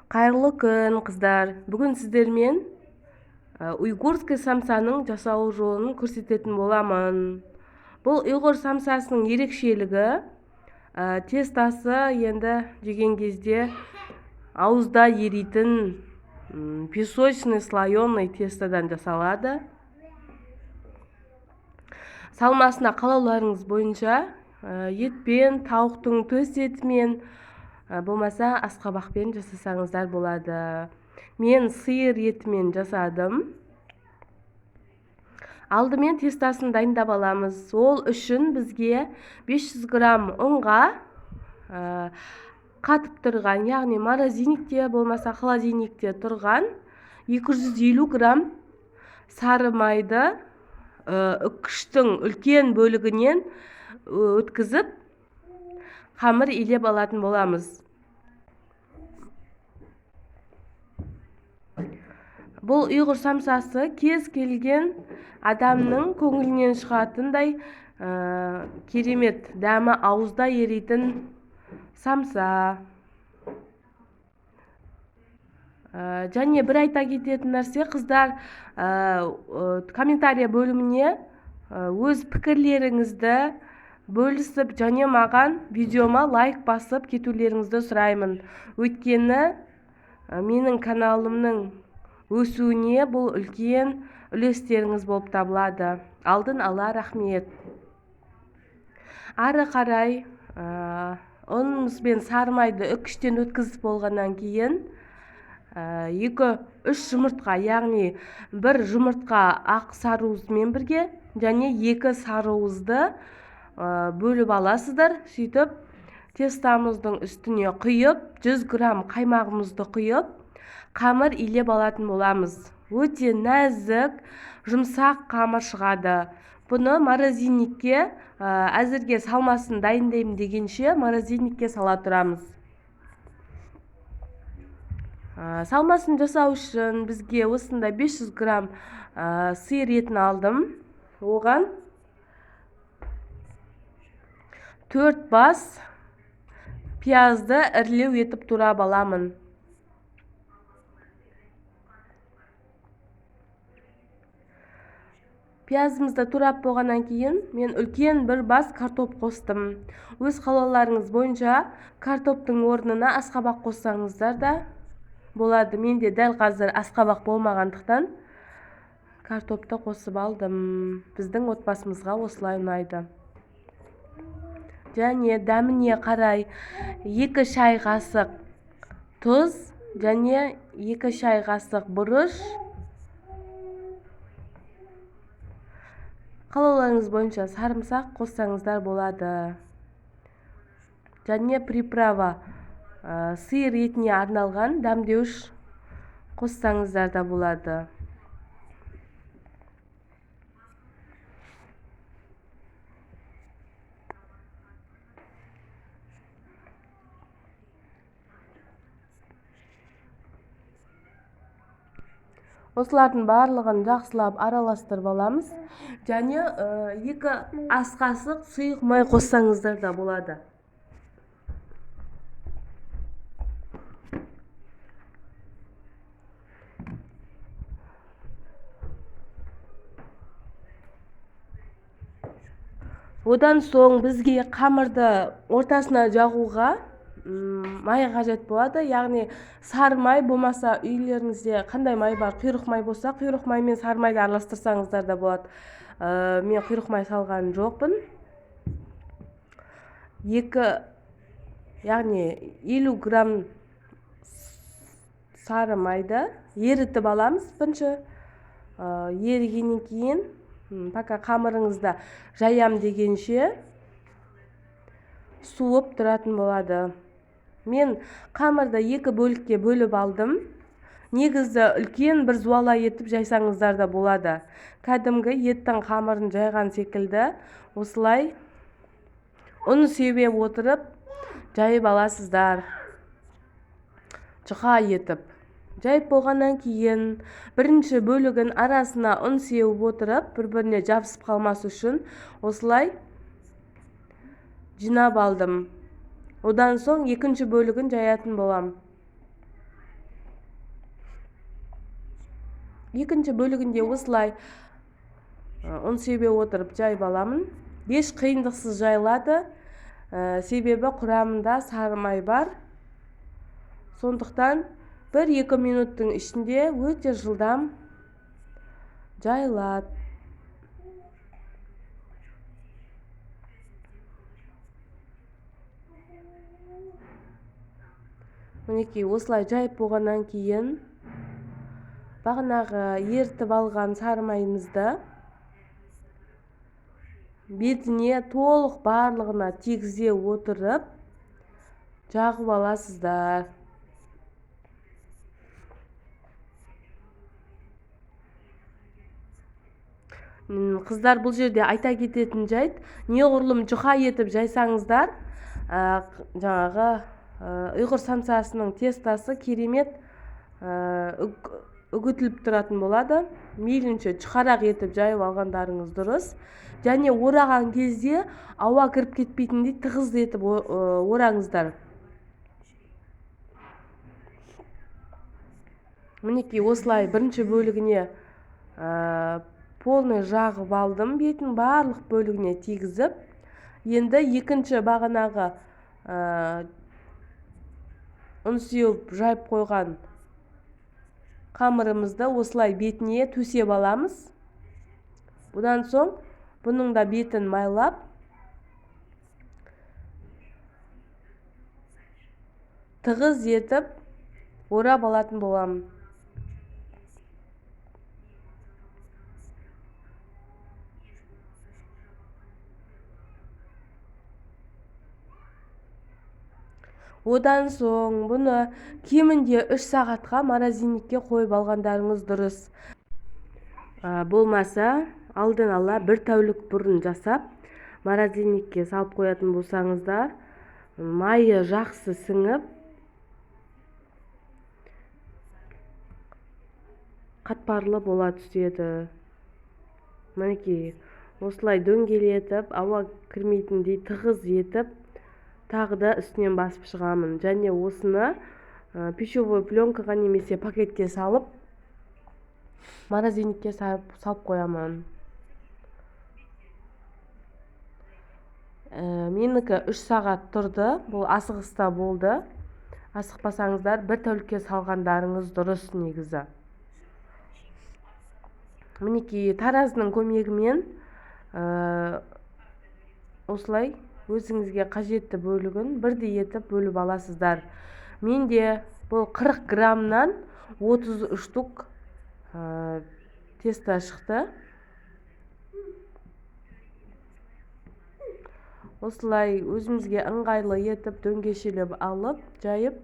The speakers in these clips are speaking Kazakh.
Қайырлы күн, қыздар. Бүгін сіздермен уйгурский самсаның жасалу жолын көрсететін боламын. Бұл ұйғыр самсасының ерекшелігі тестасы енді жеген кезде ауызда еритін песочный слоеный тестодан жасалады. Салмасына қалауларыңыз бойынша етпен, тауықтың төс етімен, болмаса асқабақпен жасасаңыздар болады. Мен сиыр етімен жасадым. Алдымен тестасын дайындап аламыз. Ол үшін бізге 500 грамм ұнға қатып тұрған, яғни морозильникте болмаса холодильникте тұрған 250 грамм сары майды үккіштің үлкен бөлігінен өткізіп қамыр илеп алатын боламыз. Бұл ұйғыр самсасы кез келген адамның көңілінен шығатындай керемет дәмі ауызда еритін самса. Және бір айта кететін нәрсе, қыздар, комментария бөліміне өз пікірлеріңізді бөлісіп, және маған видеома лайк басып кетулеріңізді сұраймын. Өйткені менің каналымның өсуіне бұл үлкен үлестеріңіз болып табылады. Алдын ала рахмет. Ары қарай ұнымыз бен сары майды үккіштен өткізіп болғаннан кейін 2-3 жұмыртқа, яғни бір жұмыртқа ақ сарыуызмен бірге және 2 сарыуызды бөліп аласыздар. Сөйтіп тестамыздың үстіне құйып, 100 грамм қаймағымызды құйып, қамыр илеп алатын боламыз. Өте нәзік, жұмсақ қамыр шығады. Бұны морозильникке әзірге салмасын дайындаймын дегенше морозильникке сала тұрамыз. Салмасын жасау үшін бізге осында 500 грамм сиыр етін алдым. Оған 4 бас пиязды ірілеу етіп турап аламын. Пиязымызды турап болғаннан кейін мен үлкен бір бас картоп қостым. Өз қалауларыңыз бойынша картоптың орнына асқабақ қоссаңыздар да болады. Менде дәл қазір асқабақ болмағандықтан картопты қосып алдым. Біздің отбасымызға осылай ұнайды. Және дәміне қарай 2 шай қасық тұз және 2 шай қасық бұрыш, қалауларыңыз бойынша сарымсақ қоссаңыздар болады. Және приправа, сиыр етіне арналған дәмдеуіш қоссаңыздар да болады. Осылардың барлығын жақсылап араластырып аламыз. Және 2 ас қасық сұйық май қоссаңыздар да болады. Одан соң бізге қамырды ортасына жағуға май қажет болады. Яғни сары май болмаса, үйлеріңізде қандай май бар? Құйрық май болса, құйрық май мен сары майды араластырсаңыздар да болады. Мен құйрық май салған жоқпын. 50 грамм сары майды ерітіп аламыз. Бірінші ерігеннен кейін пока қамырыңызда жаям дегенше суып тұратын болады. Мен қамырды 2 бөлікке бөліп алдым. Негізі үлкен бір зуала етіп жайсаңыздар да болады. Кәдімгі еттің қамырын жайған секілді осылай ұн сеуіп отырып жайып аласыздар. Жұқа етіп. Жайып болғаннан кейін бірінші бөлігін арасына ұн сеуіп отырып, бір-біріне жабысып қалмас үшін осылай жинап алдым. Одан соң екінші бөлігін жаятын болам. Екінші бөлігінде осылай ұн себе отырып жайып аламын. Еш қиындықсыз жайылады. Себебі құрамында сары май бар. Сондықтан 1-2 минуттың ішінде өте жылдам жайылады. Мінекей осылай жайып болғаннан кейін бағанағы ертіп алған сары майымызды бетіне толық барлығына тегізе отырып жағып аласыздар. Қыздар, бұл жерде айта кететін жайт, неғұрлым жұқа етіп жайсаңыздар, жаңағы ұйғыр самсасының тестасы керемет үгітіліп тұратын болады. Мейлінше жұқарақ етіп жайып алғандарыңыз дұрыс. Және ораған кезде ауа кіріп кетпейтіндей тығыз етіп ораңыздар. Мінекей осылай бірінші бөлігіне полный жағып алдым, бетін барлық бөлігіне тигізіп. Енді екінші бағанағы ұн сеуіп жайып қойған қамырымызды осылай бетіне төсеп аламыз. Бұдан соң бұның да бетін майлап тығыз етіп орап алатын боламын. Одан соң бұны кемінде 3 сағатқа морозильникке қойып алғандарыңыз дұрыс. Болмаса, алдын ала 1 тәулік бұрын жасап, морозильникке салып қоятын болсаңыздар, майы жақсы сіңіп, қатпарлы бола түседі. Мінекей, осылай дөңгелетіп, ауа кірмейтіндей тығыз етіп, тағы да үстінен басып шығамын. Және осыны пищевой пленкаға немесе пакетке салып, морозильникке салып қоямын. Менікі 3 сағат тұрды. Бұл асығыста болды. Асықпасаңыздар 1 тәулікке салғандарыңыз дұрыс негізі. Мінекей таразының көмегімен осылай өзіңізге қажетті бөлігін бірдей етіп бөліп аласыздар. Менде бұл 40 граммнан 33 штук теста шықты. Осылай өзімізге ыңғайлы етіп дөңгешелеп алып, жайып,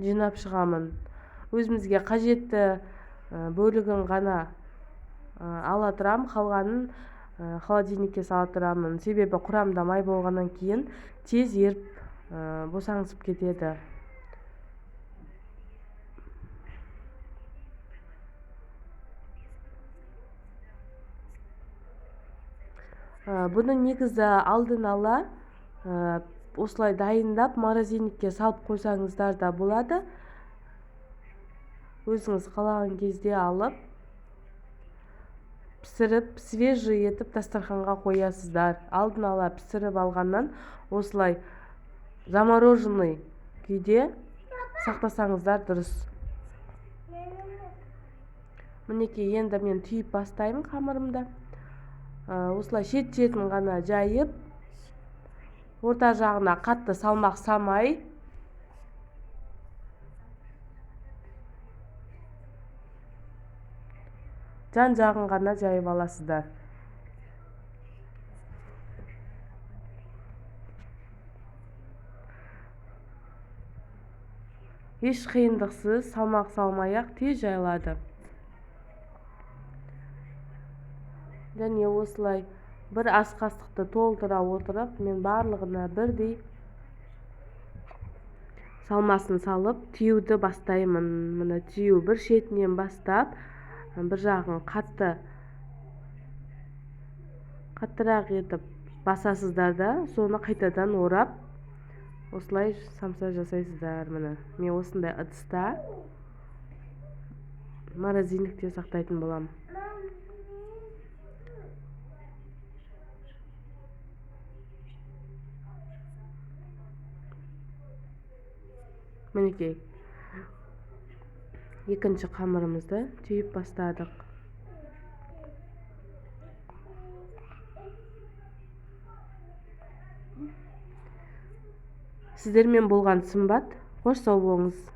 жинап шығамын. Өзімізге қажетті бөлігін ғана ала тұрам, қалғанын холодильникке сала тұрамын. Себебі құрамда май болғаннан кейін тез еріп босаңсып кетеді. Бұны негізі алдын ала осылай дайындап морозильникке салып қойсаңыздар да болады. Өзіңіз қалаған кезде алып, пісіріп, свежий етіп дастарханға қоясыздар. Алдын ала пісіріп алғаннан осылай замороженный күйде сақтасаңыздар дұрыс. Мінекей, енді мен түйіп бастаймын қамырымды. Осылай шет-шетін ғана жайып, орта жағына қатты салмақ салмай, жан жағын ғана жайып аласыздар. Еш қиындықсыз, салмақ салмай-ақ тез жайылады. Және осылай бір ас қасықты толтыра отырып, мен барлығына бірдей салмасын салып, тиюді бастаймын. Мына тию бір шетінен бастап, бір жағын қаттырақ етіп басасыздар да, соны қайтадан орап, осылай самса жасайсыздар. Міне, мен осындай ыдыста Морозильникте сақтайтын боламын. Мінекей. Екінші қамырымызды түйіп бастадық. Сіздермен болған сымбат. Қош сау болыңыз.